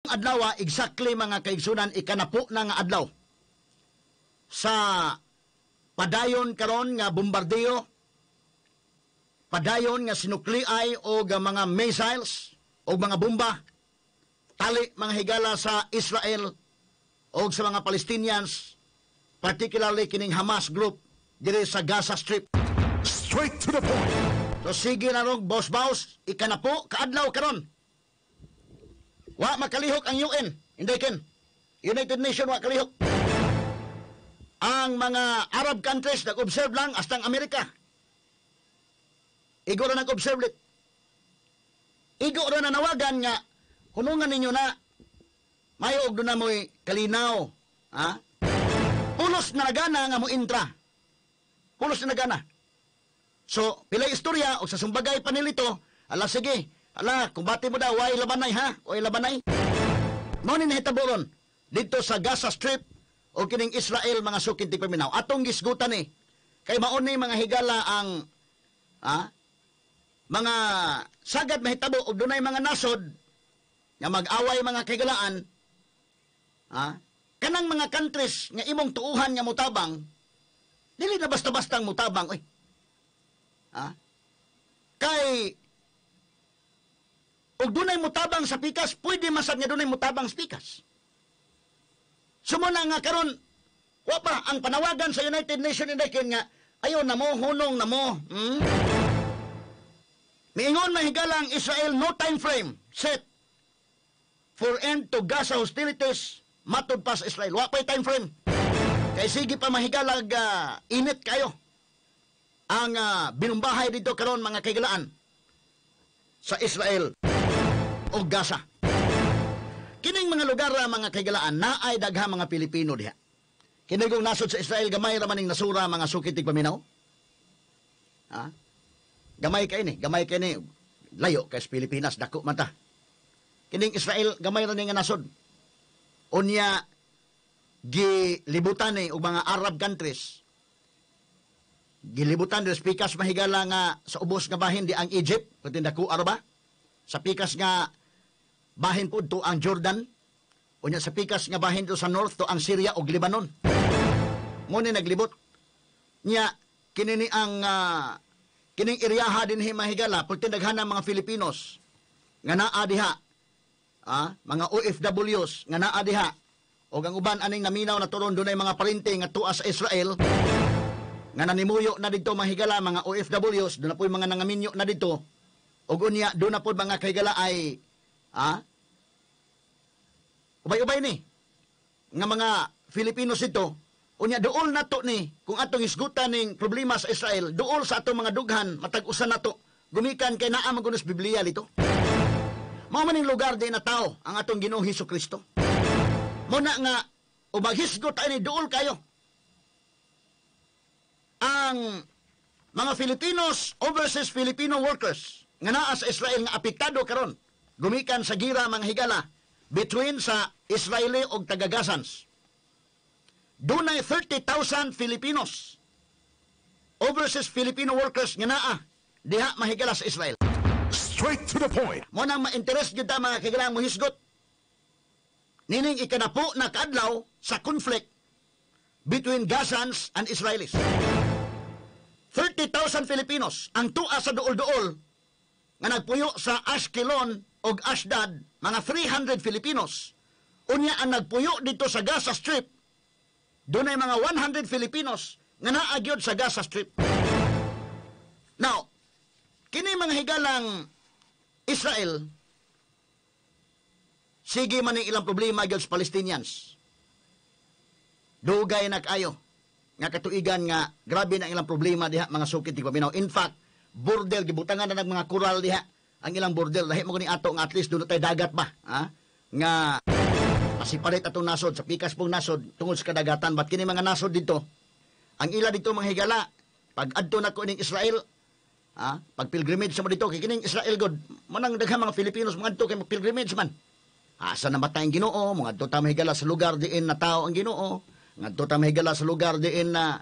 Adlaw, exactly mga kaigsunan, ikanapo na nga adlaw sa padayon karon nga bombardiyo, padayon nga sinukliay o mga missiles o mga bomba tali mga higala sa Israel o sa mga Palestinians, particularly kining Hamas group diri sa Gaza Strip. Straight to the point. So sige na ron, boss, ikanapo kaadlaw karon. Wa makalihok ang UN, hindi ken. United Nations wa kalihok. Ang mga Arab countries nag-observe lang hasta ang Amerika. Igo na nag-observe lit. Igo na nanawagan nga hunungan ninyo na mayog doon na mo'y kalinaw. Ha? Pulos na nagana nga mo intra. Pulos na nagana. So, pilay istorya o sa sumbagay panilito, ala sige, ala, kumbati mo daw, way labanay ha? Way labanay? Mao ni nahitaboron dito sa Gaza Strip o kining Israel mga sukid ti paminaw. Atong gisgutan ni kay mao ni mga higala ang mga sagad mahitabo og dunay mga nasod nga mag-away mga kahigalaan. Kanang mga countries nga imong tuuhan nga mutabang, dili na basta-bastang mutabang oy. Kay og dunay mutabang sa pikas, pwede masad nga dunay mutabang sa pikas. Sumuna nga karon, wa pa ang panawagan sa United Nations indikin nga ayo na mo, hunong na mo. Miingon mahigalang Israel no time frame set for end to Gaza hostilities matud pa sa Israel. Wa pa'y time frame. Kay sige pa mahigalag init kayo ang binumbahay dito karon mga kaigalaan sa Israel o Gaza. Kining mga lugar mga kaigalaan naay dagha mga Pilipino diha. Kinigong nasod sa Israel gamay ra maning nasura mga sukitig paminaw. Gamay kay ni layo kay sa Pilipinas dako man ta. Kining Israel gamay ra ni nga nasod. Unya gilibutan ni og mga Arab countries. Gilibutan des pikas mahigala nga sa ubos nga bahin di ang Egypt, kundi dako arba. Sa pikas nga bahin po to ang Jordan. Unya sa pikas nga bahin to sa north to ang Syria o Lebanon. Muna naglibot. Nya, kinini ang kining iriyaha din mahigala, pultin daghana mga Filipinos nga naa diha. Mga OFWs nga naa diha. O ang uban aning naminaw na turon dunay mga parinti nga tuas sa Israel nga nanimuyo na dito mahigala mga OFWs, doon na po yung mga nangaminyo na dito. O unya, doon na po mga kahigala ay ubay-ubay ni nga mga Filipinos ito. Unya dool na to ni kung atong isgutan ning problema sa Israel, dool sa atong mga dughan matag-usan na to gumikan kay naa magunos Biblia dito. Mao man ning lugar di na tao ang atong Ginoong Hesukristo. Muna nga ubaghisgot ani dool kayo ang mga Filipinos overseas Filipino workers nga naa sa Israel nga apektado karon gumikan sa gira mga higala between sa Israeli og taga-Gazans. Dunay 30,000 Filipinos overseas Filipino workers nga naa diha mahigala sa Israel. Straight to the point. Mo nang ma-interest gyud ta mga kahigalang mo hisgot. Nining ikanapo na kaadlaw sa conflict between Gazans and Israelis. 30,000 Filipinos ang tua sa duol-duol nga nagpuyo sa Ashkelon o Ashdod, mga 300 Filipinos. Unya ang nagpuyo dito sa Gaza Strip, doon ay mga 100 Filipinos nga naagyod sa Gaza Strip. Now, kini mga higalang Israel, sige man ang ilang problema gyud sa Palestinians. Dugay na kayo nga katuigan nga grabe na ilang problema diha mga sukit ti paminaw. In fact, bordel gibutangan na ng mga koral diha ang ilang bordel. Lahi mo ni ato nga at least doon tay dagat ba, nga masiparit atong nasod sa pikas pong nasod tungod sa kadagatan. But kini mga nasod dito, ang ila dito mga higala, pag adto na ko ning Israel, pag pilgrimage mo dito, kay kining Israel god, manang daghang mga Filipinos mga adto kay pilgrimage man. Asa na matay ang Ginoo, mga adto ta mahigala sa lugar diin na tao ang Ginoo, nga adto ta mahigala sa lugar diin na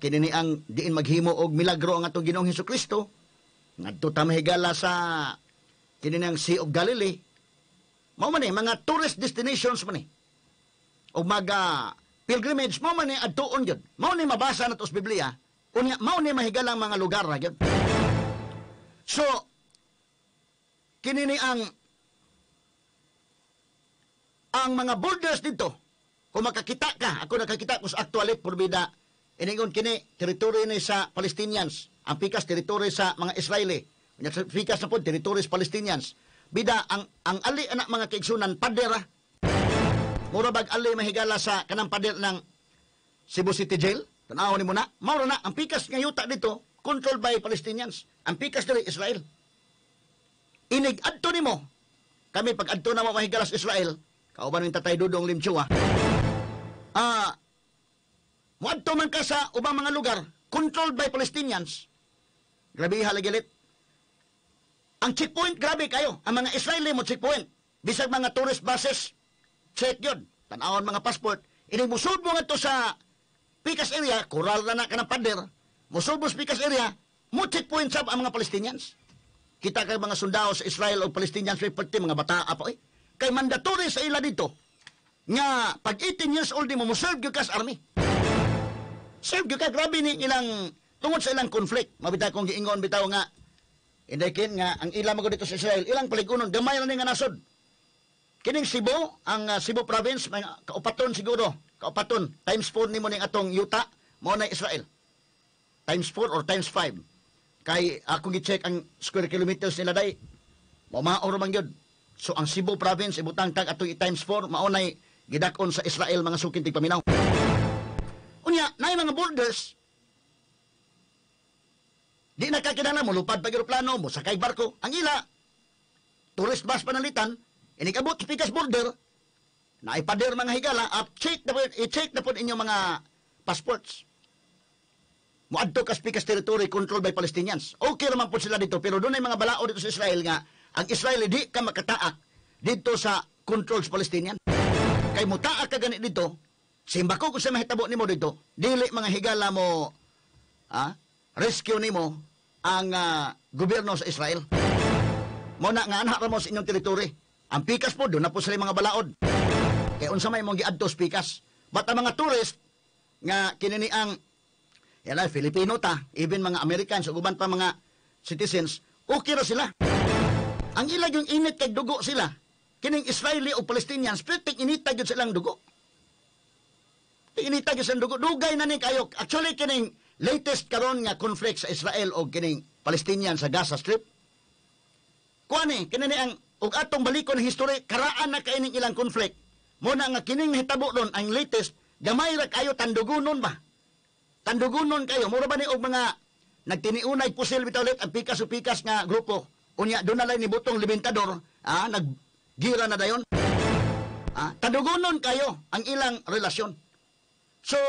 kinini ang diin maghimo og milagro ang atong Ginoong Hesukristo, nga adto ta mahigala sa kinini ang Sea of Galilee. Mao man ni mga tourist destinations man ni. O mga pilgrimage mao man ni adtuon gyud. Mao ni mabasa nato sa Biblia. Unya mao ni mahigalang mga lugar ra gyud. So kini ni ang mga borders dito, kung makakita ka, ako nakakita ko sa actualit purbida, iningon kini, teritoryo ni sa Palestinians, ang pikas teritoryo sa mga Israeli, pikas na po, teritoryo sa Palestinians. Bida, ang ali anak mga kaigsunan, padera, murabag ali mahigala sa kanang pader ng Cebu City Jail, tanaw ni mo na, maura na, ang pikas nga yuta dito, controlled by Palestinians, ang pikas dili Israel. Inig, adto ni mo, kami pag adto na mo mahigala sa Israel, kauban ng Tatay Dudong Limchua. Muadto man ka sa ubang mga lugar controlled by Palestinians. Grabe halagilit. Ang checkpoint, grabe kayo. Ang mga Israeli mo checkpoint. Bisag mga tourist buses, check yun. Tanawon mga passport. Musud mo nga to sa Pikas area, kural na ka ng pader. Musud mo sa Pikas area, mo checkpoint sa ang mga Palestinians. Kita kay mga sundao sa Israel o Palestinians, pati mga bata po eh. Kay mandatory sa ila dito, nga pag 18 years old mo serve gyud ka sa army. Serve gyud ka, grabe ni ilang tungod sa ilang conflict. Mabita kong giingon bitaw nga indikin nga ang ilang mga dito sa Israel, ilang paligunon gamay ra ni nga nasod. Kining Cebu, ang Cebu province may kaupaton siguro, kaupaton times 4 nimo ning atong yuta mao na Israel. Times 4 or times 5. Kay ako gi-check ang square kilometers nila day. Maor man gyud. So ang Cebu province ibutang tag ato times 4 maunay gidakon sa Israel mga sukin tig paminaw. Unya, nay mga borders di nakakinahanglan mo lupad pag eroplano mo sakay barko. Ang ila tourist bus panalitan inikabot sa Pikas border na ipader mga higala at i-check na po inyong mga passports. Muadto ka sa Pikas territory controlled by Palestinians. Okay naman po sila dito pero doon ay mga balao dito sa Israel nga ang Israel di ka makataak dito sa control sa Palestinian. Kay mutaak ka ganit dito, simba ko kung sa mahitabo nimo dito, dili mga higala mo rescue nimo ang gobyerno sa Israel. Mo na nga anak mo sa inyong teritoryo. Ang Pikas po doon na po sila mga balaod. Kaya unsa may mong giadto sa Pikas. But ang mga tourist nga kinini ang Filipino ta, even mga Americans o guban pa mga citizens, okay ra sila. Ang ilag yung init kay dugo sila. Kining Israeli o Palestinians, pero initag yun silang dugo. Initag yun silang dugo. Dugay na ni kayo. Actually, kining latest karon nga conflict sa Israel o kining Palestinian sa Gaza Strip. Kuani, kining ang ug atong balikon ng history, karaan na kaining ilang conflict. Muna nga kining hitabo ron, ang latest, gamay ra kayo, tandugunon ba? Tandugunon kayo. Mura ba ni og mga nagtiniunay pusil bitaw ulit ang pikas o pikas nga grupo. Unya, doon na lang ni Butong Limitador, naggira na dayon. Tadugunon kayo ang ilang relasyon. So,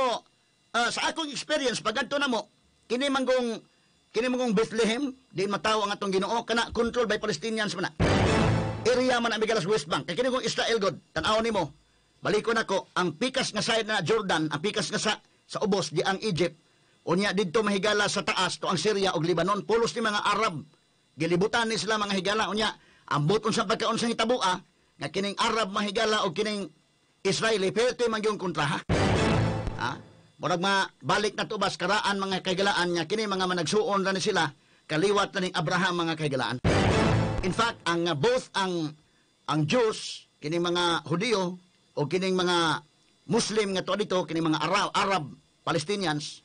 sa akong experience, pag ganito na mo, kini manggong Bethlehem, di mataw ang atong Ginoo, kana controlled by Palestinians man na. Area man ang Migalas West Bank. Kaya kini kong Israel God, tanaw ni mo, balikon ako, ang pikas nga side na Jordan, ang pikas nga sa ubos, di ang Egypt, unya dito mahigala sa taas, to ang Syria o Lebanon, pulos ni mga Arab, gilibutan ni sila mga higala. Unya, ambot unsang pagkaon sa hitabua, nga kining Arab mahigala o kining Israeli, pero ito yung kontra, ha? Murag balik na to bas karaan mga kaigalaan nga kini mga managsuon ra ni sila kaliwat na ning Abraham mga kaigalaan. In fact, both ang Jews, kining mga Hudiyo o kining mga Muslim nga to dito, kining mga Arab Palestinians,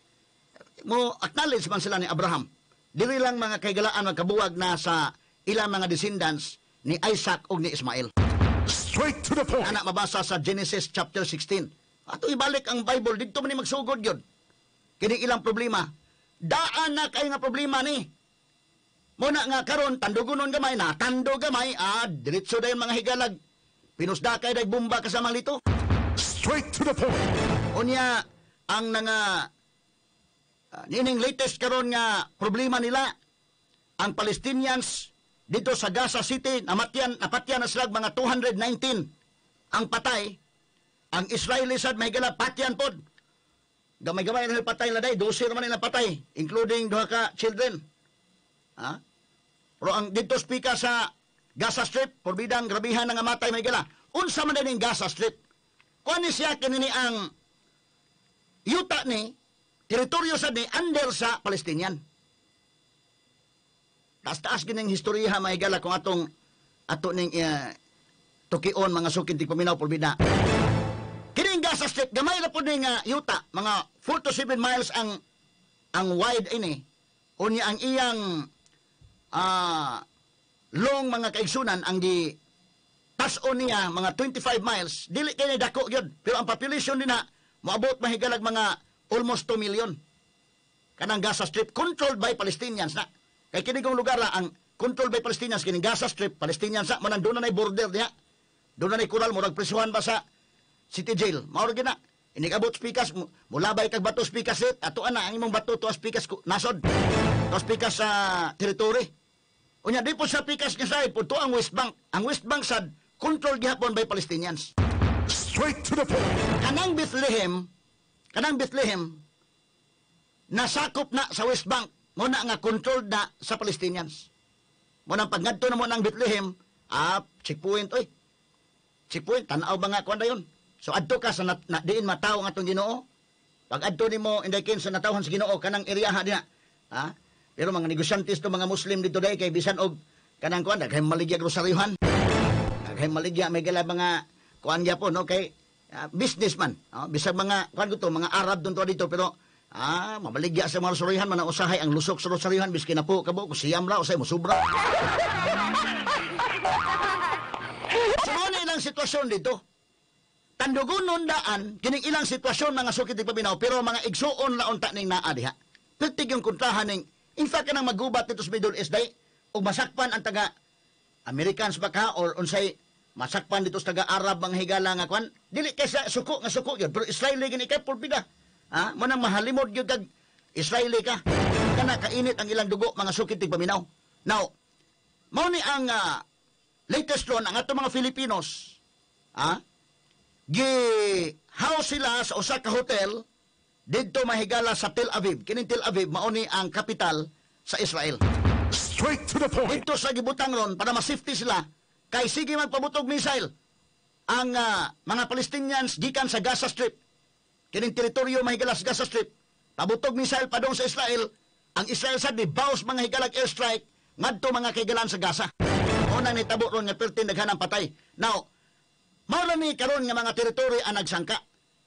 mo acknowledge man sila ni Abraham. Dili lang mga kaigalaan magkabuwag na sa ilang mga descendants ni Isaac o ni Ismael. Straight to the point. Anak mabasa sa Genesis chapter 16. Ato ibalik ang Bible, dito man ni magsugod yun. Kining ilang problema. Daan na kayo nga problema ni. Muna nga karon tandugunon gamay na, tando gamay, diretso dayon mga higalag. Pinusda kay day bomba kasama lito. Straight to the point. Unya, ang nining latest karon nga problema nila, ang Palestinians dito sa Gaza City, napatyan na sila mga 219 ang patay. Ang Israeli sad may gala patyan pod. Gamay-gamay na patay na day, 12 naman nila patay, including duha ka children. Pero ang dito speaker sa Gaza Strip, porbidang grabihan nga matay may gala. Unsa man din Gaza Strip? Kuan ni siya kinini ang yuta ni teritoryo sa ni under sa Palestinian. Taas-taas gining historia may gala kung ato ning tukion mga sukid ti paminaw porbida. Kining Gaza Strip gamay ra pud ning yuta, mga 4 to 7 miles ang wide ini. Unya ang iyang long mga kaigsunan ang di tas-on niya mga 25 miles. Dili kay dako gyud, pero ang population din moabot mahigalag mga almost 2 million. Kanang Gaza Strip controlled by Palestinians na. Kay kini kong lugar ang controlled by Palestinians kining Gaza Strip, Palestinians sa man doon na border diha. Doon na kural mo nagpresuhan ba sa city jail. Mao gina. Inigabot speakers mulabay kag bato speakers it ato ana ang imong bato to speakers nasod. To speakers sa territory. Unya di po sa speakers nga side po to ang West Bank. Ang West Bank sad controlled gihapon by Palestinians. Straight to the point. Kanang Bethlehem nasakop na sa West Bank mo na nga controlled na sa Palestinians. Mo nang pagngadto na mo ng Bethlehem, checkpoint oy. Checkpoint tanaw ba nga kuan dayon. So adto ka sa diin mataw nga atong Ginoo. Pag adto nimo inday kin sa natawhan sa Ginoo kanang area diha. Ha? Pero mga negosyantes to mga Muslim dito day kay bisan og kanang kuan daghay maligya groceryhan. Daghay maligya may gala mga kuan gyapon no kay businessman. Bisag mga kuan ko to mga Arab dun to dito pero mamaligya sa mga groceryhan man usahay ang lusok sa groceryhan biski na po kabo ko siyam ra usay mo sobra. So ano ilang sitwasyon dito? Tandugunon daan, kining ilang sitwasyon mga sukit ng paminaw, pero mga igsuon na unta ning naa diha. Pertig yung kontrahan ning, in fact, kanang magubat dito sa Middle East day, o masakpan ang taga Americans ba ka, or unsay masakpan dito sa taga Arab mga higala nga kwan, dili kaysa suko nga suko yun, pero Israeli gini kay pulpida. Manang mahalimod yun kag Israeli ka. Kana kainit ang ilang dugo, mga sukit ng paminaw. Now, mao ni ang latest ron, ang ato mga Filipinos, house sila sa usa ka hotel didto mahigala sa Tel Aviv. Kining Tel Aviv mao ni ang kapital sa Israel. Straight to the point. Dito sa gibutang ron para ma-safety sila kay sige magpabutog missile ang mga Palestinians gikan sa Gaza Strip. Kining teritoryo mahigala sa Gaza Strip. Pabutog missile pa dong sa Israel. Ang Israel sad ni baus mga higalag airstrike ngadto mga kaigalan sa Gaza. Una ni tabo ron nga pertin daghanang patay. Now, mao ni karon nga mga teritoryo ang nagsangka.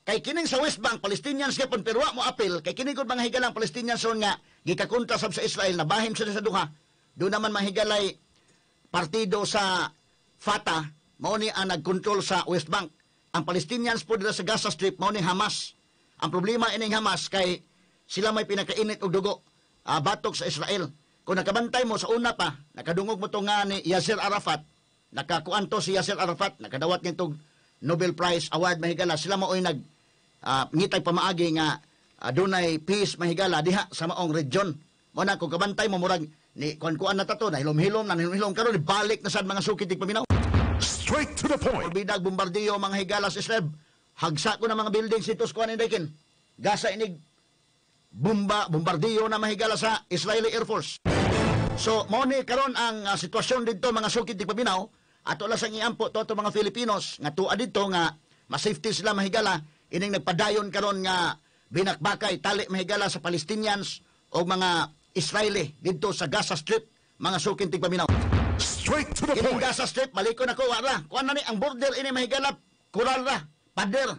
Kay kining sa West Bank Palestinians gyapon pero wa mo apil kay kining gud mga higalang Palestinians ron nga gikakontra sab sa Israel na bahim sila sa duha. Do naman mahigalay partido sa Fatah mao ni ang nagkontrol sa West Bank. Ang Palestinians po dito sa Gaza Strip mao ni Hamas. Ang problema ining Hamas kay sila may pinakainit og dugo batok sa Israel. Kung nakabantay mo sa una pa nakadungog mo to nga ni Yasser Arafat. Nakakuan to si Yasser Arafat, nakadawat nitong Nobel Prize Award mahigala. Sila mao'y ngitay pamaagi nga dunay peace mahigala diha sa maong region. Muna kung kabantay mo murag ni kuan na tato na hilom-hilom karon balik na sad mga sukit tig paminaw. Straight to the point. Bidag bombardiyo mga higala sa Israel. Hagsa ko na mga buildings sitos kuan inday Gaza inig bombardiyo na mahigala sa Israeli Air Force. So mao ni karon ang sitwasyon didto mga sukit tig paminaw. Ato lang sang iampo to mga Filipinos nga tuwa dito nga ma-safety sila mahigala ining nagpadayon karon nga binakbakay tali mahigala sa Palestinians o mga Israeli dito sa Gaza Strip mga sukin tig paminaw. Straight to the Ining point. Gaza Strip maliko na ko wala kuan na ni ang border ini mahigala kural ra pader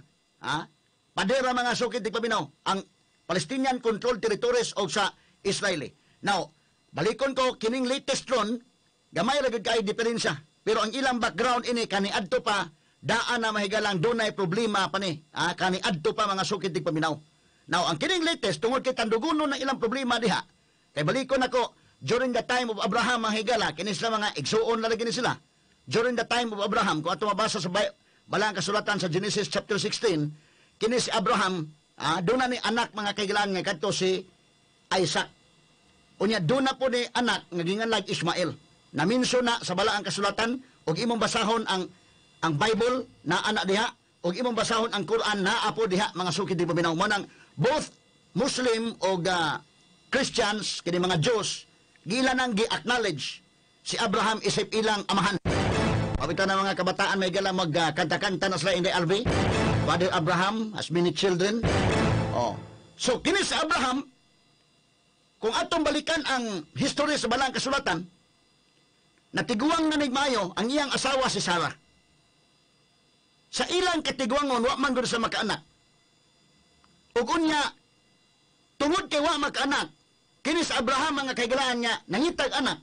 pader ra mga sukin tig paminaw ang Palestinian controlled territories o sa Israeli. Now balikon ko kining latest ron gamay ra gid kay diferensya. Pero ang ilang background ini kaniadto pa daan na mahigalang dunay problema pa ni. Kaniadto pa mga sukid tig paminaw. Now ang kining latest tungod kay tandugunon ng ilang problema diha. Kay balikon nako during the time of Abraham mahigala kini sila mga igsuon lalagi ni sila. During the time of Abraham kung ato mabasa sa balang kasulatan sa Genesis chapter 16 kini si Abraham doon na ni anak mga kaigalan nga kadto si Isaac. Unya doon na po ni anak nga ginganlag Ismael. Naminso na sa balaang kasulatan og imong basahon ang Bible na ana diha og imong basahon ang Quran na apo diha mga sukid di paminaw mo nang both Muslim og Christians kini mga Jews gila nang gi-acknowledge si Abraham isip ilang amahan. Pabita na mga kabataan may gala magkanta-kanta na sila in the RV. Father Abraham has many children. Oh. So kini si Abraham, kung atong balikan ang history sa balang kasulatan, natiguang na nigmayo ang iyang asawa si Sarah. Sa ilang katiguangon, wa man gud sa makaanak. Ug unya, tungod kay wa makaanak, kini sa Abraham mga kaigalaan niya nangitag anak.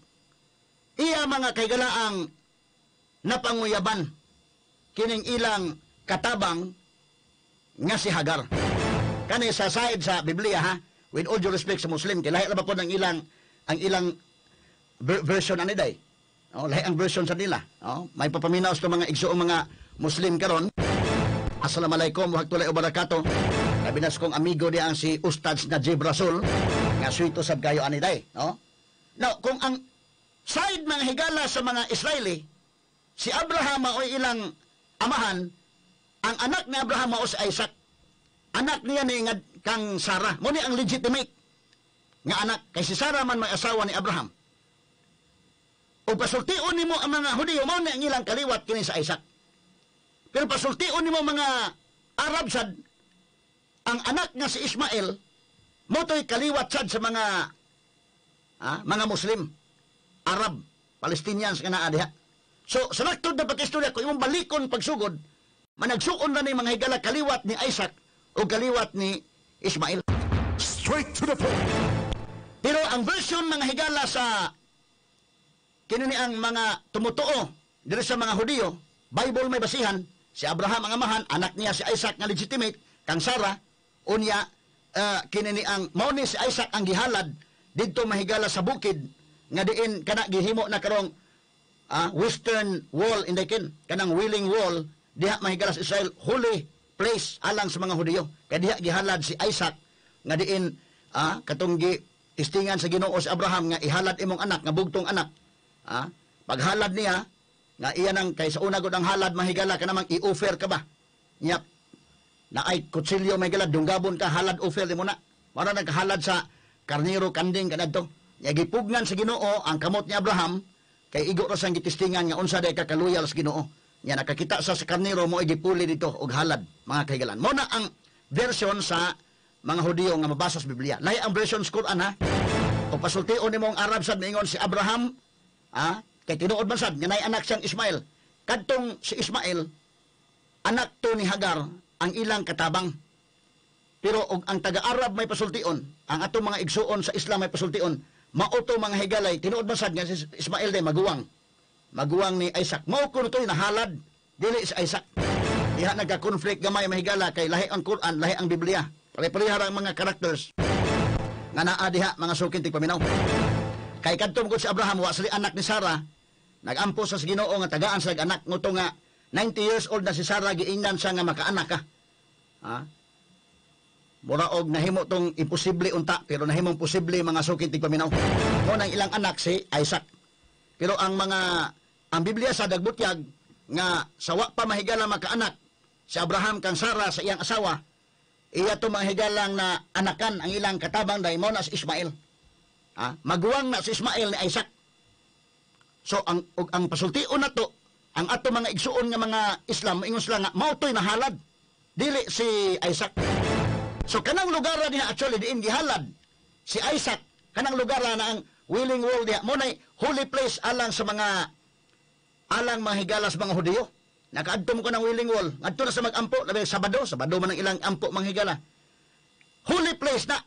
Iya mga kaigalaang napanguyaban kining ilang katabang nga si Hagar. Kani sa side sa Biblia ha, with all due respect sa Muslim, kay lahi ra ba po ang ilang version ani day. Lahi ang version sa nila. May papaminaw sa mga igsuong mga Muslim karon. Assalamualaikum warahmatullahi wabarakatuh. Kabinas kong amigo diya ang si Ustad Najib Rasul nga suito sab kayo ani day. Now, kung ang side mga higala sa mga Israeli, si Abraham o ilang amahan, ang anak ni Abraham o si Isaac. Anak niya ni kang Sarah. Muna ang legitimate nga anak. Kay si Sarah man may asawa ni Abraham. O pasultion ni mo ang mga Hudiyo, muna ang ilang kaliwat kini sa Isaac. Pero pasultion ni mo mga Arab sad, ang anak nga si Ismael, mo to'y kaliwat sad sa mga Muslim, Arab, Palestinians nga naa diha. So, sa naktod na pagkistorya, kung imong balikon pagsugod, managsuon na ni mga higala kaliwat ni Isaac o kaliwat ni Ismael. Straight to the point. Pero ang version mga higala sa kinini ang mga tumutuo dito sa mga Hudiyo, Bible may basihan, si Abraham ang amahan, anak niya si Isaac nga legitimate, kang Sarah, unya, kinini ang mauni si Isaac ang gihalad dito mahigala sa bukid nga diin kana gihimo na karong western wall in the kanang Wailing Wall diha mahigala sa Israel, holy place alang sa mga Hudiyo. Kaya diha gihalad si Isaac nga diin katong istingan sa Ginoo si Abraham nga ihalad imong anak nga bugtong anak. Paghalad niya nga iya nang kay sa una gud ang halad mahigala kanamang i-offer ka ba? Nyap. Na ay kutsilyo mahigala dunggabon ka halad offer mo na. Para naghalad sa karniro kanding kadto. Nya gipugnan sa Ginoo ang kamot ni Abraham kay igo ra sang gitistingan nga unsa day ka kaluyal sa Ginoo. Nya nakakita sa karniro mo igipuli dito og halad mga kaigalan. Mo na ang version sa mga Hudiyo nga mabasa sa Biblia. Lahi ang version sa Quran ha. Kung pasultion nimo ang Arab sad mingon si Abraham, kay tinuod man sad nga nay anak siyang Ismael. Kadtong si Ismael anak to ni Hagar ang ilang katabang. Pero og ang taga-Arab may pasultion, ang atong mga igsuon sa Islam may pasultion, mauto mga higalay tinuod man sad nga si Ismael day maguwang ni Isaac. Mao kuno toy nahalad dili si Isaac. Diha nagka-conflict gamay mahigala kay lahi ang Quran, lahi ang Biblia. Pare-pareha ang mga characters nga naa diha mga sukin tigpaminaw. Kay kadtong gud si Abraham wa sila anak ni Sarah, nagampo sa Ginoo nga tagaan sa anak nguto nga 90 years old na si Sarah giingnan sa nga makaanak ka. Mura og nahimo tong imposible unta pero nahimong posible mga sukin tigpaminaw. Mo nang ilang anak si Isaac. Pero ang Biblia sa dagbutyag nga sawa pa mahigala makaanak si Abraham kang Sarah sa iyang asawa, iya to mga higalang na anakan ang ilang katabang dahil mo na si Ismael. Maguwang na si Ismael ni Isaac. So ang pasultion na to, ang ato mga igsuon nga mga Islam ingon sila nga mao toy nahalad dili si Isaac. So kanang lugar niya actually diin gihalad si Isaac, kanang lugar na ang Wailing Wall diha mo nay holy place alang mga higala sa mga Hudiyo. Nakaadto mo ko ng Wailing Wall, adto na sa mag-ampo, labi Sabado man ang ilang ampo mga higala. Holy place na.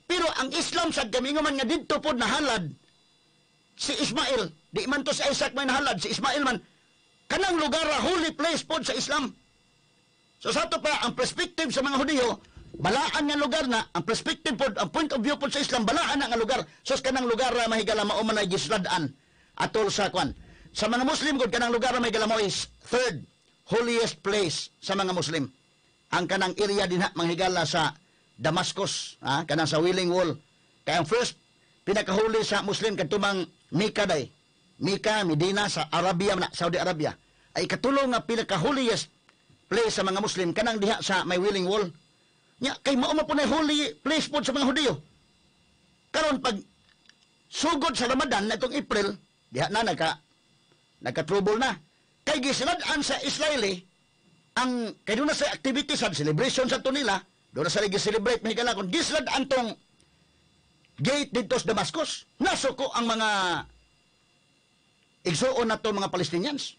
Pero ang Islam sad kami man nga didto pod nahalad si Ismael, di man to si Isaac may nahalad, si Ismael man kanang lugar holy place pod sa Islam. So sa to pa ang perspective sa mga Hudiyo, balaan nga lugar na, ang perspective pod, ang point of view pod sa Islam, balaan na nga lugar. So kanang lugar mahigala mauman ay gisladaan atol sa kwan. Sa mga Muslim gud kanang lugar mahigala mo is third holiest place sa mga Muslim. Ang kanang area din mahigala sa Damascus, kanang sa Wailing Wall. Kaya ang first pinakahuli sa Muslim kadtumang Mecca day. Mecca, Medina sa Arabia na, Saudi Arabia. Ay katulong nga pinakaholiest place sa mga Muslim kanang diha sa may Wailing Wall. Nya kay mao man po na holy place po sa mga Hudiyo. Karon pag sugod sa Ramadan na itong April, diha na nagka-trouble na. Kay gisilad-an sa Israeli, ang kay doon na sa activities at celebration sa to nila, doon na sa gi-celebrate mahigala kung gisilad-an tong gate dito sa Damascus. Nasuko ang mga igsuon na to mga Palestinians.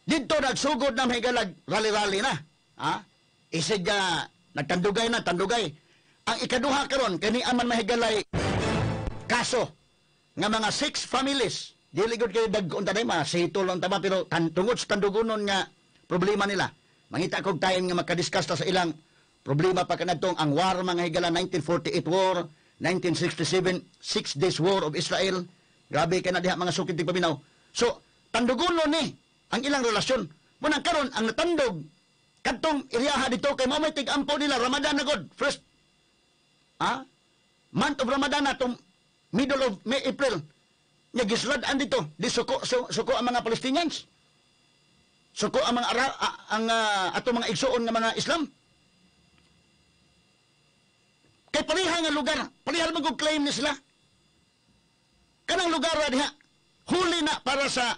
Dito nagsugod na mahigala rally-rally na. Ha? Isig nagtandugay na, tandugay. Ang ikaduha karon kani aman mahigalay kaso nga mga 6 families. Dili gud kay dagkon tanay mga sito lang tama pero tungod sa tandugonon nga problema nila. Mangita kog tayon nga makadiscuss ta sa ilang problema pa kanadtong ang war mga higala 1948 war, 1967 6 days war of Israel. Grabe kay na diha mga sukid tig paminaw. So tandugonon ni ang ilang relasyon. Munang karon ang natandog kadtong iriyaha dito kay mao may tig-ampo nila Ramadan na god. First month of Ramadan atong middle of May, April. Nga gislad-an dito. Di suko ang mga Palestinians. Suko ang mga ato mga igsuon nga mga Islam. Kay pariha nga lugar, pariha man claim ni sila. Kanang lugar ra diha, huli na para sa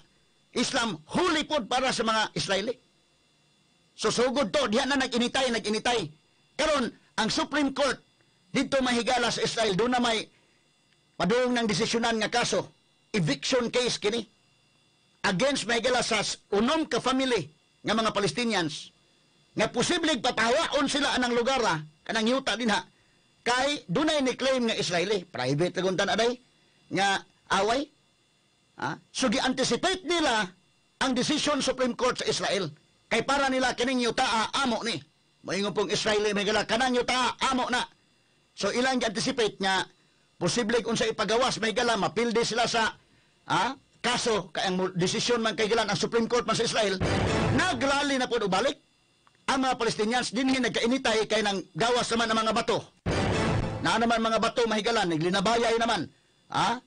Islam, huli pod para sa mga Israeli. So sugod to, diha na nag-initay. Karon ang Supreme Court dito mahigala sa Israel, doon na may padung ng desisyonan nga kaso, eviction case kini, against mahigala sa unom ka family nga mga Palestinians, nga posibleng papahawaon sila anang lugar kanang yuta din kay dunay ni claim nga Israeli, private laguntan aday, nga away. So gi-anticipate nila ang decision Supreme Court sa Israel, kay para nila kining yuta amo ni. Moingon pong Israeli mahigala, kanang yuta amo na. So ilang anticipate nga posible kung sa ipagawas may gala mapilde sila sa kaso kay ang desisyon man kay gilan ang Supreme Court man sa Israel, nagrally na pud ubalik ang mga Palestinians dinhi nagkainitay kay nang gawas naman ang mga bato. Na naman mga bato mahigalan naglinabayay naman.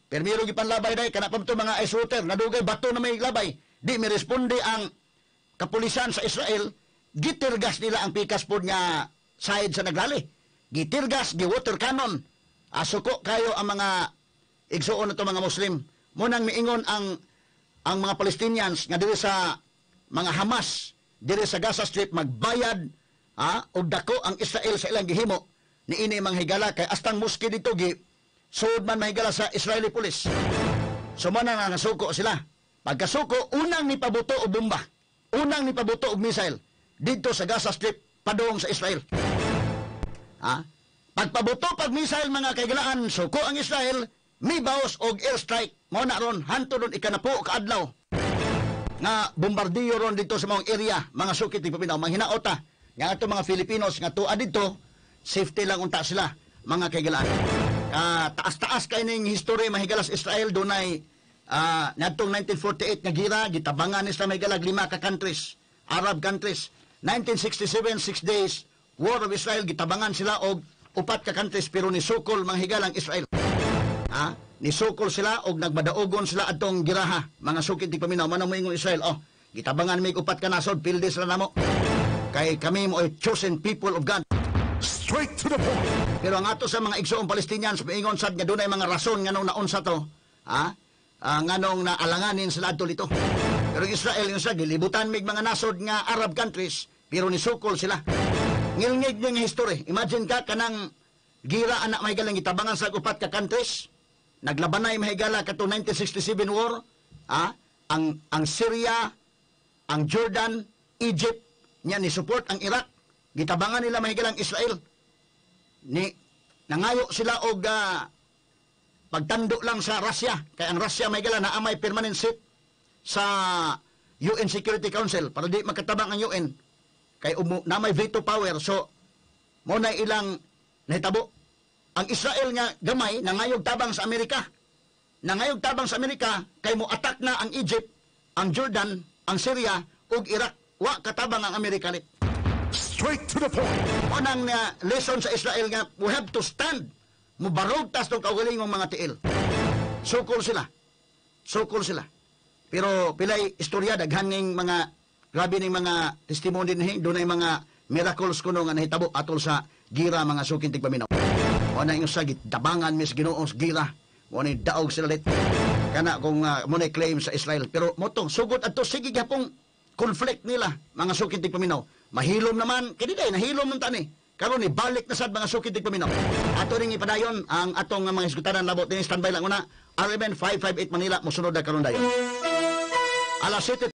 Permiro gipanlabay day kana pamto mga ice water nadugay bato na may labay. Di mi responde ang kapulisan sa Israel, gitirgas nila ang pikas pod nga side sa nagrally. Gitirgas, gi-water cannon. Suko kayo ang mga igsuon na to mga Muslim. Munang miingon ang mga Palestinians nga diri sa mga Hamas, diri sa Gaza Strip magbayad og dako ang Israel sa ilang gihimo. Niini mga higala kay astang muski dito gi sud man mahigala sa Israeli police. So man nga suko sila. Pagkasuko unang nipabuto og bomba. Unang nipabuto og missile dito sa Gaza Strip padung sa Israel. Pagpabuto pag missile mga kaigalaan, suko ang Israel, mibaos og airstrike. Mo na ron hantodon ikanapo kaadlaw. Nga bombardiyo ron dito sa mga area, mga sukit ni papinaw, mga hinaota. Nga ato mga Filipinos nga tuwa dito, safety lang unta sila, mga kaigalaan. Taas-taas kay ning history mahigalas Israel dunay ngadtong 1948 nga gira gitabangan ni sa mahigalag 5 ka countries, Arab countries. 1967 6 days War of Israel, gitabangan sila og 4 ka countries pero nisukol manghigalang Israel. Nisukol sila og nagbadaogon sila atong giraha. Mga sukid di paminaw man ang moingon Israel. Gitabangan mi 4 ka nasod, pilde sila namo. Kay kami mo ay chosen people of God. Straight to the point. Pero ang ato sa mga igsoong Palestinians moingon sad nga dunay mga rason nganong naunsa to. Nganong naalanganin sila adto dito. Pero Israel yung sa gilibutan mig mga nasod nga Arab countries pero nisukol sila. Ngilngig nga history. Imagine ka kanang gira anak may galang gitabangan sa 4 ka countries. Naglabanay mahigala kato 1967 war. Ang Syria, ang Jordan, Egypt, nya ni support ang Iraq. Gitabangan nila mahigalang Israel. Nangayo sila og pagtando lang sa Russia. Kaya ang Russia mahigala na amay permanent seat sa UN Security Council para di magkatabang ang UN. Kay na may veto power, so mo na ilang nahitabo. Ang Israel nga gamay nangayog tabang sa Amerika. Nangayog tabang sa Amerika kay mo attack na ang Egypt, ang Jordan, ang Syria ug Iraq. Wa katabang ang Amerika lit. Straight to the point. Unang lesson sa Israel nga we have to stand. Mubarog tas tong kaugalingong mga tiil. Sukol sila. Sukol sila. Pero pilay istorya daghan ning mga grabe ning mga testimony dinhi, dunay mga miracles kuno nga nahitabo atol sa gira mga sukin tig paminaw. O na yung sagit dabangan mis Ginoo sa gira. O ni daog sila lit. kana kung mo claim sa Israel. Pero motong sugod adto sige gyapong conflict nila mga sukid tigpaminaw. Mahilom naman kini day nahilom nung tani. Karon ni balik na sad mga sukid tigpaminaw. Ato ring ipadayon ang atong mga isgutanan labot din standby lang una. RMN 558 Manila mosunod na karon dayon. Alas 7